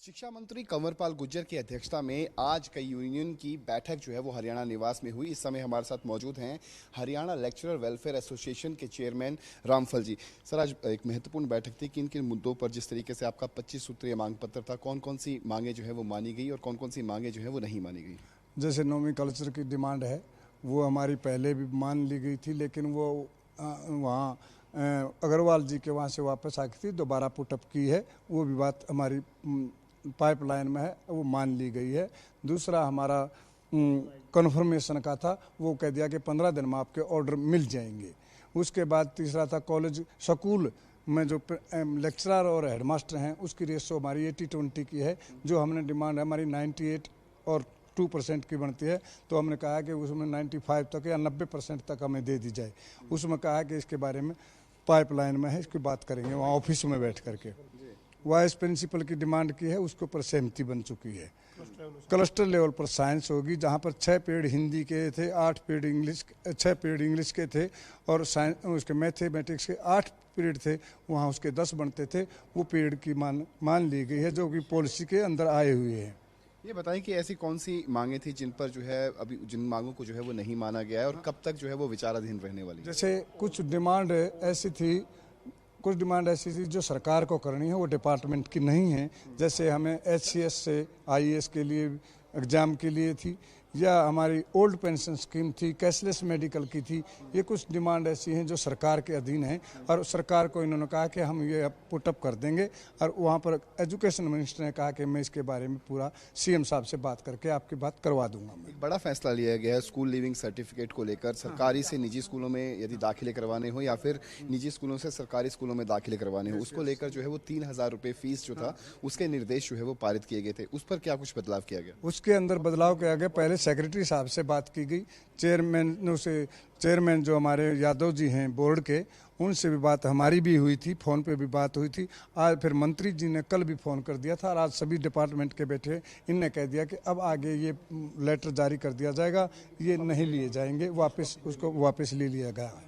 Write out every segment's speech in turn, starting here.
शिक्षा मंत्री कंवरपाल गुर्जर की अध्यक्षता में आज कई यूनियन की बैठक जो है वो हरियाणा निवास में हुई। इस समय हमारे साथ मौजूद हैं हरियाणा लेक्चरर वेलफेयर एसोसिएशन के चेयरमैन रामफल जी। सर, आज एक महत्वपूर्ण बैठक थी। किन किन मुद्दों पर, जिस तरीके से आपका 25 सूत्रीय मांग पत्र था, कौन कौन सी मांगे जो है वो मानी गई और कौन कौन सी मांगे जो है वो नहीं मानी गई? जैसे नोमी कल्चर की डिमांड है वो हमारी पहले भी मान ली गई थी, लेकिन वो वहाँ अग्रवाल जी के वहाँ से वापस आई थी, दोबारा पुटअप की है। वो भी बात हमारी पाइपलाइन में है, वो मान ली गई है। दूसरा हमारा कन्फर्मेशन का था, वो कह दिया कि 15 दिन में आपके ऑर्डर मिल जाएंगे। उसके बाद तीसरा था कॉलेज स्कूल में जो लेक्चरर और हेडमास्टर हैं उसकी रेशो हमारी 80-20 की है। जो हमने डिमांड है हमारी 98 और 2% की बनती है, तो हमने कहा कि उसमें 95 तक या 90% तक हमें दे दी जाए। उसमें कहा कि इसके बारे में पाइपलाइन में है, इसकी बात करेंगे वहाँ ऑफिस में बैठ करके। वाइस प्रिंसिपल की डिमांड की है, उसके ऊपर सहमति बन चुकी है। क्लस्टर लेवल पर साइंस होगी, जहाँ पर 6 पीरियड हिंदी के थे, 8 पीरियड इंग्लिश, 6 पीरियड इंग्लिश के थे और साइंस उसके मैथमेटिक्स के 8 पीरियड थे, वहाँ उसके 10 बनते थे। वो पीरियड की मान ली गई है, जो कि पॉलिसी के अंदर आए हुए हैं। ये बताएं कि ऐसी कौन सी मांगे थी जिन पर जो है अभी जिन मांगों को जो है वो नहीं माना गया है और कब तक जो है वो विचाराधीन रहने वाली? जैसे कुछ डिमांड ऐसी थी जो सरकार को करनी है, वो डिपार्टमेंट की नहीं है। जैसे हमें HCS से IAS के लिए एग्ज़ाम के लिए थी, या हमारी ओल्ड पेंशन स्कीम थी, कैशलेस मेडिकल की थी। ये कुछ डिमांड ऐसी हैं जो सरकार के अधीन है और सरकार को इन्होंने कहा कि हम ये पुटअप कर देंगे। और वहाँ पर एजुकेशन मिनिस्टर ने कहा कि मैं इसके बारे में पूरा CM साहब से बात करके आपकी बात करवा दूंगा। एक बड़ा फैसला लिया गया है स्कूल लिविंग सर्टिफिकेट को लेकर। सरकारी से निजी स्कूलों में यदि दाखिले करवाने हो या फिर निजी स्कूलों से सरकारी स्कूलों में दाखिले करवाने हो, उसको लेकर जो है वो 3000 रुपये फीस जो था उसके निर्देश जो है वो पारित किए गए थे। उस पर क्या कुछ बदलाव किया गया? उसके अंदर बदलाव किया गया। पहले सेक्रेटरी साहब से बात की गई, चेयरमैन जो हमारे यादव जी हैं बोर्ड के, उनसे भी बात हमारी भी हुई थी, फ़ोन पे भी बात हुई थी। आज फिर मंत्री जी ने कल भी फ़ोन कर दिया था और आज सभी डिपार्टमेंट के बैठे, इनने कह दिया कि अब आगे ये लेटर जारी कर दिया जाएगा, ये नहीं लिए जाएंगे, उसको वापस ले लिया गया।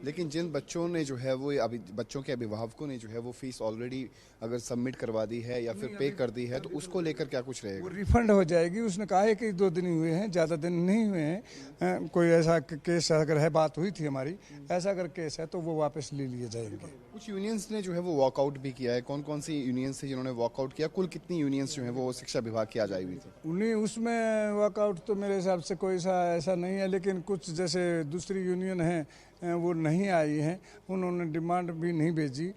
लेकिन जिन बच्चों ने जो है वो अभी बच्चों के अभिभावकों ने जो है वो फीस ऑलरेडी अगर सबमिट करवा दी है या फिर पे कर दी है, तो उसको लेकर क्या कुछ रहेगा? वो रिफंड हो जाएगी। उसने कहा है कि 2 दिन ही हुए हैं, ज़्यादा दिन नहीं हुए हैं। कोई ऐसा केस अगर है, बात हुई थी हमारी, ऐसा अगर केस है तो वो वापस ले लिए जाएंगे। कुछ यूनियंस ने जो है वो वॉकआउट भी किया है। कौन कौन सी यूनियंस थी जिन्होंने वॉकआउट किया? कुल कितनी यूनियंस जो है वो शिक्षा विभाग की आज आई हुई थी? उन्हीं उसमें वॉकआउट तो मेरे हिसाब से कोई ऐसा नहीं है, लेकिन कुछ जैसे दूसरी यूनियन है वो नहीं आई हैं, उन्होंने डिमांड भी नहीं भेजी।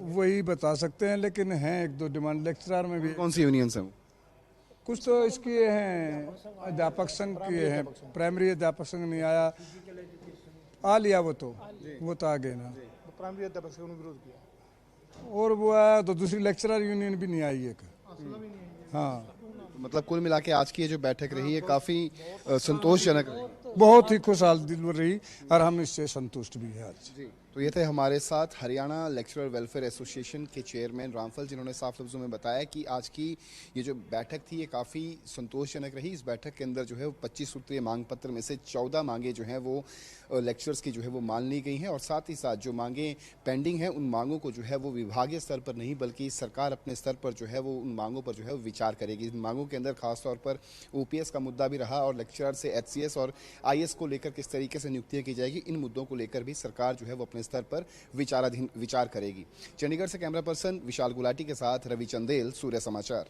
वही बता सकते हैं, लेकिन हैं 1-2 डिमांड। लेक्चरर में भी कौन सी यूनियंस हैं? कुछ तो इसकी हैं, अध्यापक संघ की हैं। प्राइमरी अध्यापक संघ नहीं आया, आ लिया वो तो आ गए ना। प्राइमरी अध्यापक संघ ने विरोध किया और वो आया तो दूसरी लेक्चरर यूनियन भी नहीं आई एक। हाँ, मतलब कुल मिला के आज की ये जो बैठक रही है काफी संतोषजनक रही। बहुत ही खुशहाल दिल रही और हम इससे संतुष्ट भी हैं आज। तो ये थे हमारे साथ हरियाणा लेक्चरर वेलफेयर एसोसिएशन के चेयरमैन रामफल, जिन्होंने साफ लफ्जों में बताया कि आज की ये जो बैठक थी ये काफ़ी संतोषजनक रही। इस बैठक के अंदर जो है 25 सूत्रीय मांग पत्र में से 14 मांगे जो हैं वो लेक्चर्स की जो है वो मान ली गई हैं और साथ ही साथ जो मांगे पेंडिंग हैं उन मांगों को जो है वो विभागीय स्तर पर नहीं बल्कि सरकार अपने स्तर पर जो है वो उन मांगों पर जो है वो विचार करेगी। इन मांगों के अंदर खासतौर पर OPS का मुद्दा भी रहा और लेक्चरर से HCS और IAS को लेकर किस तरीके से नियुक्तियाँ की जाएगी, इन मुद्दों को लेकर भी सरकार जो है वो अपने स्तर पर विचार करेगी। चंडीगढ़ से कैमरा पर्सन विशाल गुलाटी के साथ रवि चंदेल, सूर्य समाचार।